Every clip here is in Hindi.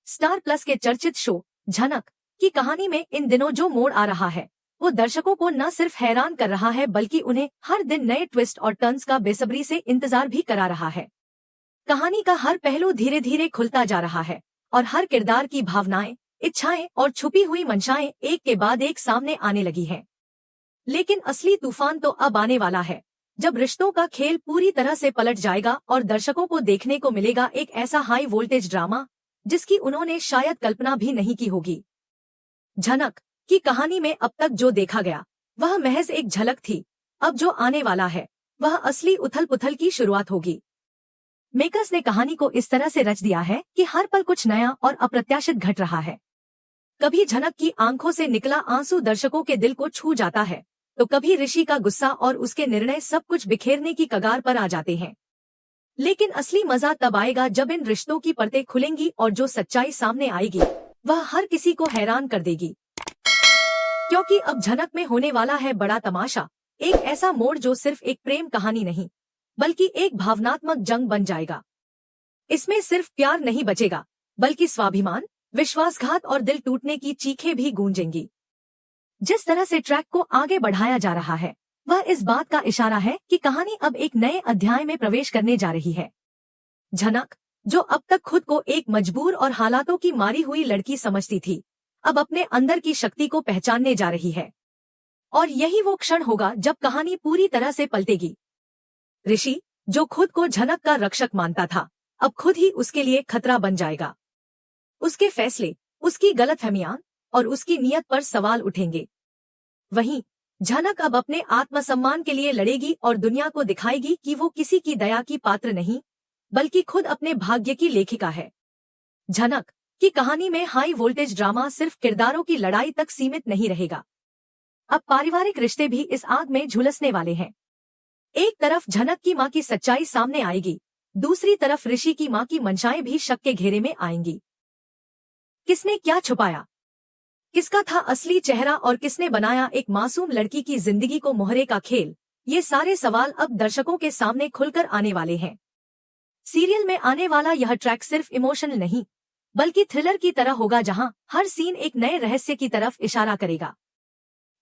स्टार प्लस के चर्चित शो झनक की कहानी में इन दिनों जो मोड़ आ रहा है वो दर्शकों को न सिर्फ हैरान कर रहा है बल्कि उन्हें हर दिन नए ट्विस्ट और टर्न्स का बेसब्री से इंतजार भी करा रहा है। कहानी का हर पहलू धीरे धीरे खुलता जा रहा है और हर किरदार की भावनाएं, इच्छाएं और छुपी हुई मंशाएं एक के बाद एक सामने आने लगी हैं। लेकिन असली तूफान तो अब आने वाला है, जब रिश्तों का खेल पूरी तरह से पलट जाएगा और दर्शकों को देखने को मिलेगा एक ऐसा हाई वोल्टेज ड्रामा जिसकी उन्होंने शायद कल्पना भी नहीं की होगी। झनक की कहानी में अब तक जो देखा गया वह महज एक झलक थी। अब जो आने वाला है वह असली उथल पुथल की शुरुआत होगी। मेकर्स ने कहानी को इस तरह से रच दिया है कि हर पल कुछ नया और अप्रत्याशित घट रहा है। कभी झनक की आंखों से निकला आंसू दर्शकों के दिल को छू जाता है, तो कभी ऋषि का गुस्सा और उसके निर्णय सब कुछ बिखेरने की कगार पर आ जाते हैं। लेकिन असली मजा तब आएगा जब इन रिश्तों की परतें खुलेंगी और जो सच्चाई सामने आएगी वह हर किसी को हैरान कर देगी। क्योंकि अब झनक में होने वाला है बड़ा तमाशा, एक ऐसा मोड़ जो सिर्फ एक प्रेम कहानी नहीं बल्कि एक भावनात्मक जंग बन जाएगा। इसमें सिर्फ प्यार नहीं बचेगा बल्कि स्वाभिमान, विश्वासघात और दिल टूटने की चीखें भी गूंजेंगी। जिस तरह से ट्रैक को आगे बढ़ाया जा रहा है वह इस बात का इशारा है कि कहानी अब एक नए अध्याय में प्रवेश करने जा रही है। झनक, जो अब तक खुद को एक मजबूर और हालातों की मारी हुई लड़की समझती थी, अब अपने अंदर की शक्ति को पहचानने जा रही है। और यही वो क्षण होगा जब कहानी पूरी तरह से पलटेगी। ऋषि, जो खुद को झनक का रक्षक मानता था, अब खुद ही उसके लिए खतरा बन जाएगा। उसके फैसले, उसकी गलतफहमियां और उसकी नीयत पर सवाल उठेंगे। वहीं झनक अब अपने आत्मसम्मान के लिए लड़ेगी और दुनिया को दिखाएगी कि वो किसी की दया की पात्र नहीं बल्कि खुद अपने भाग्य की लेखिका है। झनक की कहानी में हाई वोल्टेज ड्रामा सिर्फ किरदारों की लड़ाई तक सीमित नहीं रहेगा। अब पारिवारिक रिश्ते भी इस आग में झुलसने वाले हैं। एक तरफ झनक की मां की सच्चाई सामने आएगी, दूसरी तरफ ऋषि की मां की मंशाएं भी शक के घेरे में आएंगी। किसने क्या छुपाया, किसका था असली चेहरा और किसने बनाया एक मासूम लड़की की जिंदगी को मोहरे का खेल, ये सारे सवाल अब दर्शकों के सामने खुलकर आने वाले हैं। सीरियल में आने वाला यह ट्रैक सिर्फ इमोशनल नहीं बल्कि थ्रिलर की तरह होगा, जहां हर सीन एक नए रहस्य की तरफ इशारा करेगा।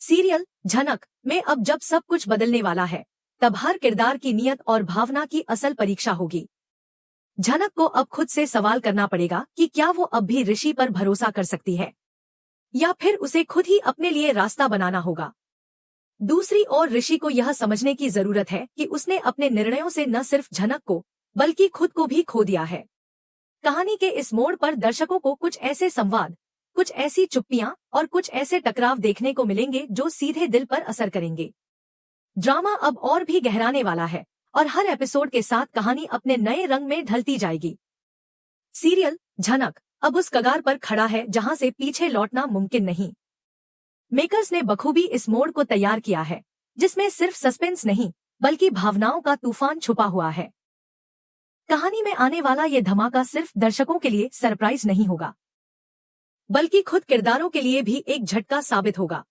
सीरियल झनक में अब जब सब कुछ बदलने वाला है, तब हर किरदार की नीयत और भावना की असल परीक्षा होगी। झनक को अब खुद से सवाल करना पड़ेगा कि क्या वो अब भी ऋषि पर भरोसा कर सकती है या फिर उसे खुद ही अपने लिए रास्ता बनाना होगा। दूसरी ओर ऋषि को यह समझने की जरूरत है कि उसने अपने निर्णयों से न सिर्फ झनक को बल्कि खुद को भी खो दिया है। कहानी के इस मोड़ पर दर्शकों को कुछ ऐसे संवाद, कुछ ऐसी चुप्पियां और कुछ ऐसे टकराव देखने को मिलेंगे जो सीधे दिल पर असर करेंगे। ड्रामा अब और भी गहराने वाला है और हर एपिसोड के साथ कहानी अपने नए रंग में ढलती जाएगी। सीरियल झनक अब उस कगार पर खड़ा है जहां से पीछे लौटना मुमकिन नहीं। मेकर्स ने बखूबी इस मोड़ को तैयार किया है, जिसमें सिर्फ सस्पेंस नहीं बल्कि भावनाओं का तूफान छुपा हुआ है। कहानी में आने वाला ये धमाका सिर्फ दर्शकों के लिए सरप्राइज नहीं होगा बल्कि खुद किरदारों के लिए भी एक झटका साबित होगा।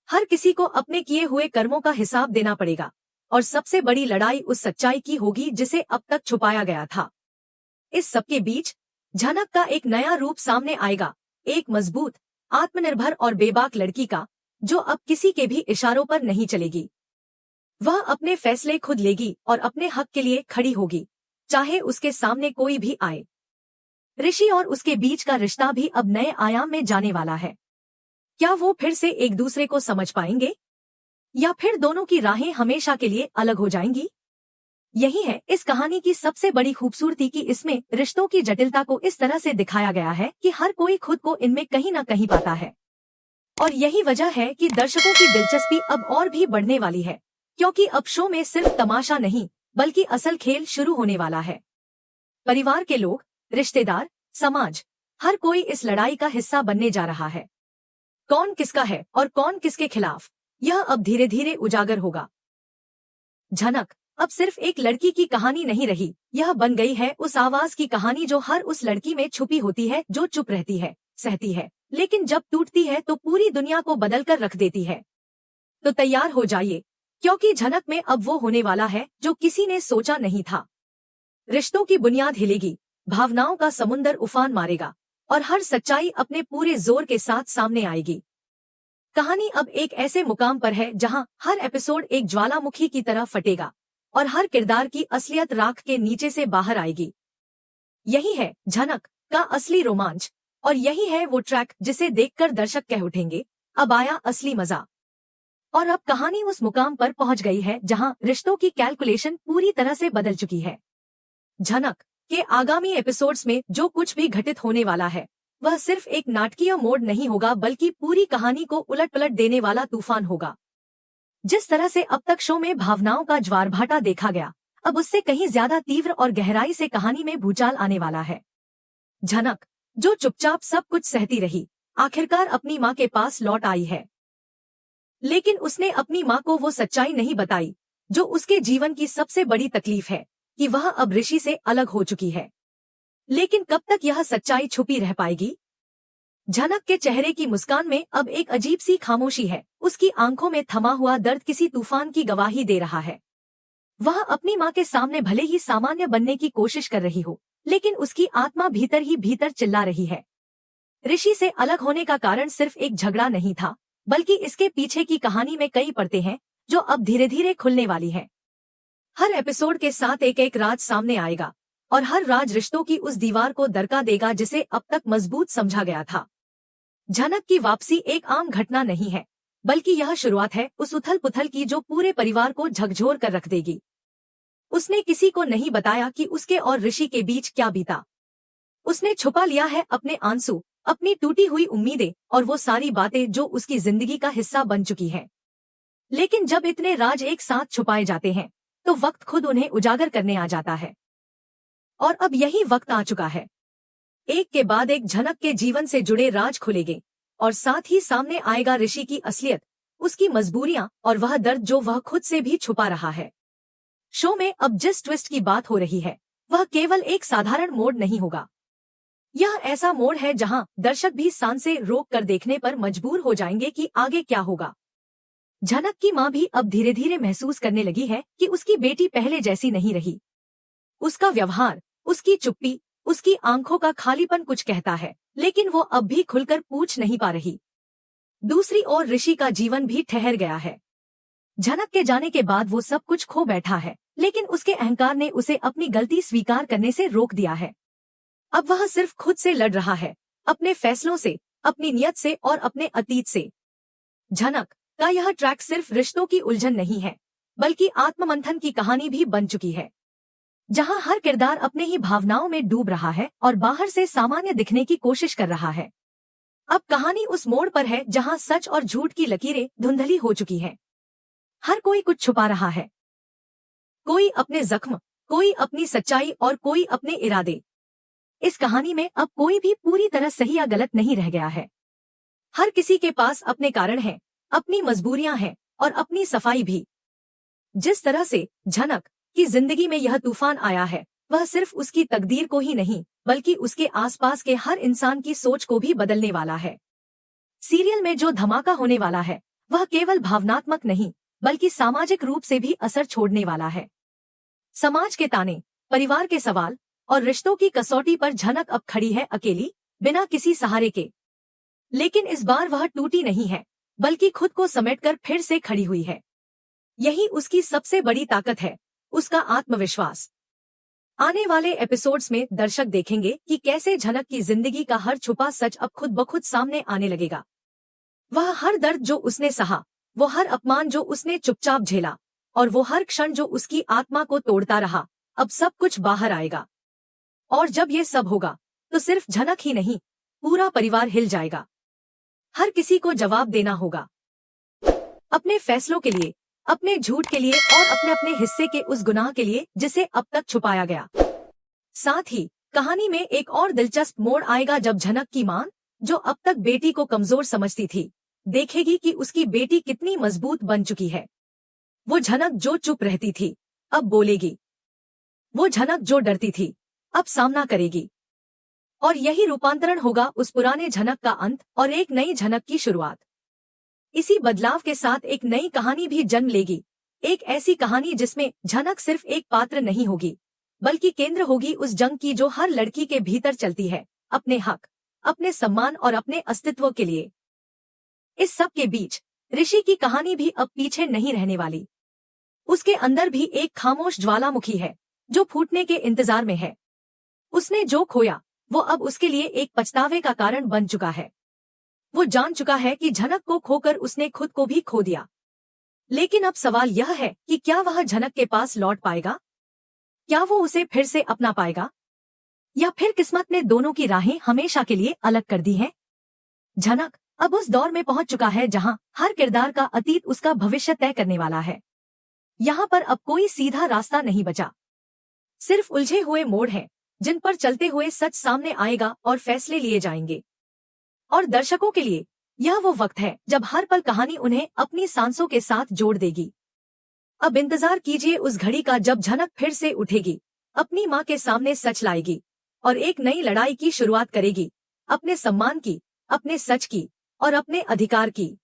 हर किसी को अपने किए हुए कर्मों का हिसाब देना पड़ेगा और सबसे बड़ी लड़ाई उस सच्चाई की होगी जिसे अब तक छुपाया गया था। इस सबके बीच झनक का एक नया रूप सामने आएगा, एक मजबूत, आत्मनिर्भर और बेबाक लड़की का, जो अब किसी के भी इशारों पर नहीं चलेगी। वह अपने फैसले खुद लेगी और अपने हक के लिए खड़ी होगी, चाहे उसके सामने कोई भी आए। ऋषि और उसके बीच का रिश्ता भी अब नए आयाम में जाने वाला है। क्या वो फिर से एक दूसरे को समझ पाएंगे या फिर दोनों की राहें हमेशा के लिए अलग हो जाएंगी? यही है इस कहानी की सबसे बड़ी खूबसूरती कि इसमें रिश्तों की जटिलता को इस तरह से दिखाया गया है कि हर कोई खुद को इनमें कहीं न कहीं पाता है। और यही वजह है कि दर्शकों की दिलचस्पी अब और भी बढ़ने वाली है, क्योंकि अब शो में सिर्फ तमाशा नहीं बल्कि असल खेल शुरू होने वाला है। परिवार के लोग, रिश्तेदार, समाज, हर कोई इस लड़ाई का हिस्सा बनने जा रहा है। कौन किसका है और कौन किसके खिलाफ, यह अब धीरे धीरे उजागर होगा। झनक अब सिर्फ एक लड़की की कहानी नहीं रही, यह बन गई है उस आवाज की कहानी जो हर उस लड़की में छुपी होती है, जो चुप रहती है, सहती है, लेकिन जब टूटती है तो पूरी दुनिया को बदल कर रख देती है। तो तैयार हो जाइए, क्योंकि झनक में अब वो होने वाला है जो किसी ने सोचा नहीं था। रिश्तों की बुनियाद हिलेगी, भावनाओं का समुंदर उफान मारेगा और हर सच्चाई अपने पूरे जोर के साथ सामने आएगी। कहानी अब एक ऐसे मुकाम पर है जहां हर एपिसोड एक ज्वालामुखी की तरह फटेगा और हर किरदार की असलियत राख के नीचे से बाहर आएगी। यही है झनक का असली रोमांच, और यही है वो ट्रैक जिसे देखकर दर्शक कह उठेंगे, अब आया असली मजा। और अब कहानी उस मुकाम पर पहुंच गई है जहां रिश्तों की कैलकुलेशन पूरी तरह से बदल चुकी है। झनक के आगामी एपिसोड्स में जो कुछ भी घटित होने वाला है वह सिर्फ एक नाटकीय मोड़ नहीं होगा, बल्कि पूरी कहानी को उलट-पलट देने वाला तूफान होगा। जिस तरह से अब तक शो में भावनाओं का ज्वार-भाटा देखा गया, अब उससे कहीं ज्यादा तीव्र और गहराई से कहानी में भूचाल आने वाला है। झनक, जो चुपचाप सब कुछ सहती रही, आखिरकार अपनी मां के पास लौट आई है। लेकिन उसने अपनी मां को वो सच्चाई नहीं बताई जो उसके जीवन की सबसे बड़ी तकलीफ है, कि वह अब ऋषि से अलग हो चुकी है। लेकिन कब तक यह सच्चाई छुपी रह पाएगी? झनक के चेहरे की मुस्कान में अब एक अजीब सी खामोशी है। उसकी आंखों में थमा हुआ दर्द किसी तूफान की गवाही दे रहा है। वह अपनी मां के सामने भले ही सामान्य बनने की कोशिश कर रही हो, लेकिन उसकी आत्मा भीतर ही भीतर चिल्ला रही है। ऋषि से अलग होने का कारण सिर्फ एक झगड़ा नहीं था, बल्कि इसके पीछे की कहानी में कई परतें हैं जो अब धीरे धीरे खुलने वाली है। हर एपिसोड के साथ एक एक राज सामने आएगा और हर राज रिश्तों की उस दीवार को दरका देगा जिसे अब तक मजबूत समझा गया था। झनक की वापसी एक आम घटना नहीं है, बल्कि यह शुरुआत है उस उथल पुथल की जो पूरे परिवार को झकझोर कर रख देगी। उसने किसी को नहीं बताया कि उसके और ऋषि के बीच क्या बीता। उसने छुपा लिया है अपने आंसू, अपनी टूटी हुई उम्मीदें और वो सारी बातें जो उसकी जिंदगी का हिस्सा बन चुकी हैं। लेकिन जब इतने राज एक साथ छुपाए जाते हैं तो वक्त खुद उन्हें उजागर करने आ जाता है। और अब यही वक्त आ चुका है। एक के बाद एक झनक के जीवन से जुड़े राज खुलेंगे और साथ ही सामने आएगा ऋषि की असलियत, उसकी मजबूरियां और वह दर्द जो वह खुद से भी छुपा रहा है। शो में अब जिस ट्विस्ट की बात हो रही है वह केवल एक साधारण मोड़ नहीं होगा। यह ऐसा मोड़ है जहां दर्शक भी सांसें रोक कर देखने पर मजबूर हो जाएंगे कि आगे क्या होगा। झनक की मां भी अब धीरे धीरे महसूस करने लगी है कि उसकी बेटी पहले जैसी नहीं रही। उसका व्यवहार, उसकी चुप्पी, उसकी आंखों का खालीपन कुछ कहता है, लेकिन वो अब भी खुलकर पूछ नहीं पा रही। दूसरी ओर ऋषि का जीवन भी ठहर गया है। झनक के जाने के बाद वो सब कुछ खो बैठा है, लेकिन उसके अहंकार ने उसे अपनी गलती स्वीकार करने से रोक दिया है। अब वह सिर्फ खुद से लड़ रहा है, अपने फैसलों से, अपनी नियत से और अपने अतीत से। झनक का यह ट्रैक सिर्फ रिश्तों की उलझन नहीं है, बल्कि आत्ममंथन की कहानी भी बन चुकी है, जहां हर किरदार अपने ही भावनाओं में डूब रहा है और बाहर से सामान्य दिखने की कोशिश कर रहा है। अब कहानी उस मोड़ पर है जहां सच और झूठ की लकीरें धुंधली हो चुकी हैं। हर कोई कुछ छुपा रहा है, कोई अपने जख्म, कोई अपनी सच्चाई और कोई अपने इरादे। इस कहानी में अब कोई भी पूरी तरह सही या गलत नहीं रह गया है। हर किसी के पास अपने कारण हैं, अपनी मजबूरियां हैं और अपनी सफाई भी। जिस तरह से झनक की जिंदगी में यह तूफान आया है, वह सिर्फ उसकी तकदीर को ही नहीं, बल्कि उसके आसपास के हर इंसान की सोच को भी बदलने वाला है। सीरियल में जो धमाका होने वाला है वह केवल भावनात्मक नहीं, बल्कि सामाजिक रूप से भी असर छोड़ने वाला है। समाज के ताने, परिवार के सवाल और रिश्तों की कसौटी पर झनक अब खड़ी है अकेली, बिना किसी सहारे के। लेकिन इस बार वह टूटी नहीं है, बल्कि खुद को समेटकर फिर से खड़ी हुई है। यही उसकी सबसे बड़ी ताकत है, उसका आत्मविश्वास। आने वाले एपिसोड्स में दर्शक देखेंगे कि कैसे झनक की जिंदगी का हर छुपा सच अब खुद ब खुद सामने आने लगेगा। वह हर दर्द जो उसने सहा, वो हर अपमान जो उसने चुपचाप झेला और वो हर क्षण जो उसकी आत्मा को तोड़ता रहा, अब सब कुछ बाहर आएगा। और जब ये सब होगा तो सिर्फ झनक ही नहीं, पूरा परिवार हिल जाएगा। हर किसी को जवाब देना होगा, अपने फैसलों के लिए, अपने झूठ के लिए और अपने अपने हिस्से के उस गुनाह के लिए जिसे अब तक छुपाया गया। साथ ही कहानी में एक और दिलचस्प मोड़ आएगा जब झनक की मां, जो अब तक बेटी को कमजोर समझती थी, देखेगी कि उसकी बेटी कितनी मजबूत बन चुकी है। वो झनक जो चुप रहती थी, अब बोलेगी। वो झनक जो डरती थी, अब सामना करेगी। और यही रूपांतरण होगा उस पुराने झनक का अंत और एक नई झनक की शुरुआत। इसी बदलाव के साथ एक नई कहानी भी जन्म लेगी, एक ऐसी कहानी जिसमें झनक सिर्फ एक पात्र नहीं होगी, बल्कि केंद्र होगी उस जंग की जो हर लड़की के भीतर चलती है, अपने हक, अपने सम्मान और अपने अस्तित्व के लिए। इस सब के बीच ऋषि की कहानी भी अब पीछे नहीं रहने वाली। उसके अंदर भी एक खामोश ज्वालामुखी है जो फूटने के इंतजार में है। उसने जो खोया वो अब उसके लिए एक पछतावे का कारण बन चुका है। वो जान चुका है कि झनक को खोकर उसने खुद को भी खो दिया। लेकिन अब सवाल यह है कि क्या वह झनक के पास लौट पाएगा? क्या वो उसे फिर से अपना पाएगा? या फिर किस्मत ने दोनों की राहें हमेशा के लिए अलग कर दी हैं? झनक अब उस दौर में पहुंच चुका है जहां हर किरदार का अतीत उसका भविष्य तय करने वाला है। यहाँ पर अब कोई सीधा रास्ता नहीं बचा, सिर्फ उलझे हुए मोड़ हैं जिन पर चलते हुए सच सामने आएगा और फैसले लिए जाएंगे। और दर्शकों के लिए यह वो वक्त है जब हर पल कहानी उन्हें अपनी सांसों के साथ जोड़ देगी। अब इंतजार कीजिए उस घड़ी का जब झनक फिर से उठेगी, अपनी माँ के सामने सच लाएगी और एक नई लड़ाई की शुरुआत करेगी, अपने सम्मान की, अपने सच की और अपने अधिकार की।